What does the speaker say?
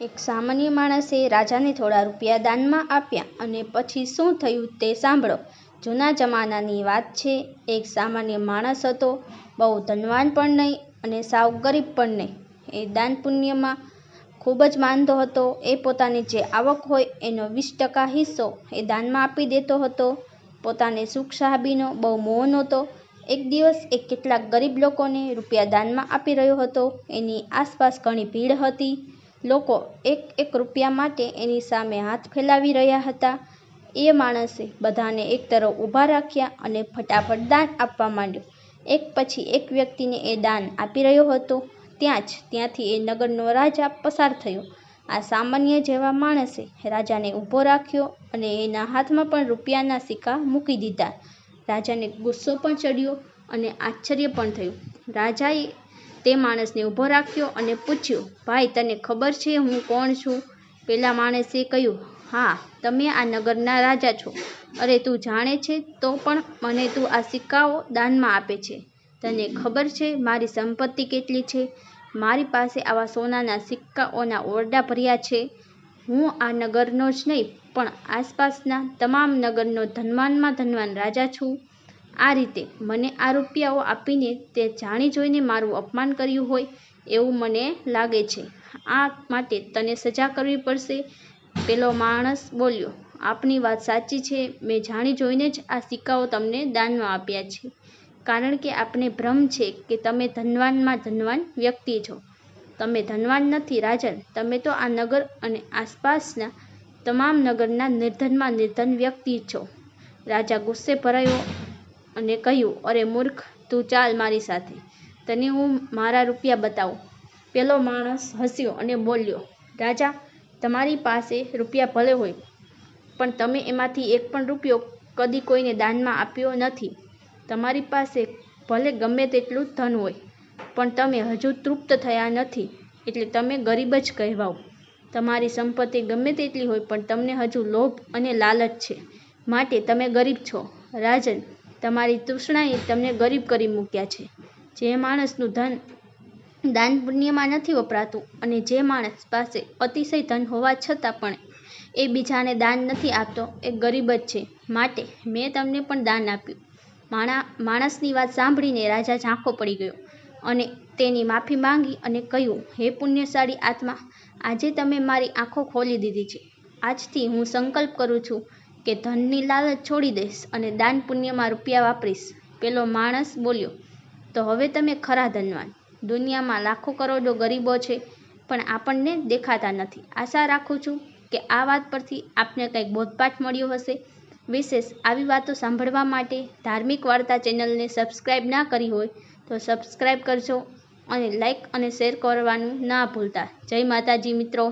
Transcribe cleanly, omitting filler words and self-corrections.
એક સામાન્ય માણસે રાજાને થોડા રૂપિયા દાનમાં આપ્યા અને પછી શું થયું તે સાંભળો. જૂના જમાનાની વાત છે. એક સામાન્ય માણસ હતો, બહુ ધનવાન પણ નહીં અને સાવ ગરીબ પણ નહીં. એ દાન પુણ્યમાં ખૂબ જ માનતો હતો. એ પોતાની જે આવક હોય એનો 20% હિસ્સો એ દાનમાં આપી દેતો હતો. પોતાને સુખ સાહેબીનો બહુ મોહ નહોતો. એક દિવસ એ કેટલાક ગરીબ લોકોને રૂપિયા દાનમાં આપી રહ્યો હતો. એની આસપાસ ઘણી ભીડ હતી. લોકો એક એક રૂપિયા માટે એની સામે હાથ ફેલાવી રહ્યા હતા. એ માણસે બધાને એક તરફ ઊભા રાખ્યા અને ફટાફટ દાન આપવા માંડ્યો. એક પછી એક વ્યક્તિને એ દાન આપી રહ્યો હતો. ત્યાંથી એ નગરનો રાજા પસાર થયો. આ સામાન્ય જેવા માણસે રાજાને ઊભો રાખ્યો અને એના હાથમાં પણ રૂપિયાના સિક્કા મૂકી દીધા. રાજાને ગુસ્સો પણ ચડ્યો અને આશ્ચર્ય પણ થયું. રાજાએ તે માણસને ઊભો રાખ્યો અને પૂછ્યું, ભાઈ, તને ખબર છે હું કોણ છું? પેલા માણસે કહ્યું, હા, તમે આ નગરના રાજા છો. અરે, તું જાણે છે તો પણ મને તું આ સિક્કાઓ દાનમાં આપે છે. તને ખબર છે મારી સંપત્તિ કેટલી છે? મારી પાસે આવા સોનાના સિક્કાઓના ઓરડા ભર્યા છે. હું આ નગરનો જ નહીં પણ આસપાસના તમામ નગરનો ધનવાનમાં ધનવાન રાજા છું. આ રીતે મને આ રૂપિયાઓ આપીને તે જાણી જોઈને મારું અપમાન કર્યું હોય એવું મને લાગે છે. આ માટે તને સજા કરવી પડશે. પેલો માણસ બોલ્યો, આપની વાત સાચી છે. મેં જાણી જોઈને જ આ સિક્કાઓ તમને દાનમાં આપ્યા છે. કારણ કે આપને ભ્રમ છે કે તમે ધનવાનમાં ધનવાન વ્યક્તિ છો. તમે ધનવાન નથી રાજન. તમે તો આ નગર અને આસપાસના તમામ નગરના નિર્ધનમાં નિર્ધન વ્યક્તિ છો. રાજા ગુસ્સે ભરાયો અને કહ્યું, અરે મૂર્ખ, તું ચાલ મારી સાથે. તને હું મારા રૂપિયા બતાવું. પેલો માણસ હસ્યો અને બોલ્યો, રાજા, તમારી પાસે રૂપિયા ભલે હોય પણ તમે એમાંથી એક પણ રૂપિયો કદી કોઈને દાનમાં આપ્યો નથી. તમારી પાસે ભલે ગમે તેટલું ધન હોય પણ તમે હજુ તૃપ્ત થયા નથી, એટલે તમે ગરીબ જ કહેવાઓ. તમારી સંપત્તિ ગમે તેટલી હોય પણ તમને હજુ લોભ અને લાલચ છે, માટે તમે ગરીબ છો. રાજન, તમારી તૃષ્ણાએ તમને ગરીબ કરી મૂક્યા છે. જે માણસનું ધન દાન પુણ્યમાં નથી વપરાતું અને જે માણસ પાસે અતિશય ધન હોવા છતાં પણ એ બીજાને દાન નથી આપતો, એ ગરીબ જ છે. માટે મેં તમને પણ દાન આપ્યું. માણસની વાત સાંભળીને રાજા ઝાંખો પડી ગયો અને તેની માફી માંગી અને કહ્યું, હે પુણ્યશાળી આત્મા, આજે તમે મારી આંખો ખોલી દીધી છે. આજથી હું સંકલ્પ કરું છું કે ધનની લાલચ છોડી દઈશ અને દાન પુણ્યમાં રૂપિયા વાપરીશ. પેલો માણસ બોલ્યો, તો હવે તમે ખરા ધનવાન. દુનિયામાં લાખો કરોડો ગરીબો છે પણ આપણને દેખાતા નથી. આશા રાખું છું કે આ વાત પરથી આપને કંઈક બોધપાઠ મળ્યો હશે. વિશેષ આવી વાતો સાંભળવા માટે ધાર્મિક વાર્તા ચેનલને સબસ્ક્રાઈબ ના કરી હોય તો સબસ્ક્રાઈબ કરજો અને લાઈક અને શેર કરવાનું ના ભૂલતા. જય માતાજી મિત્રો.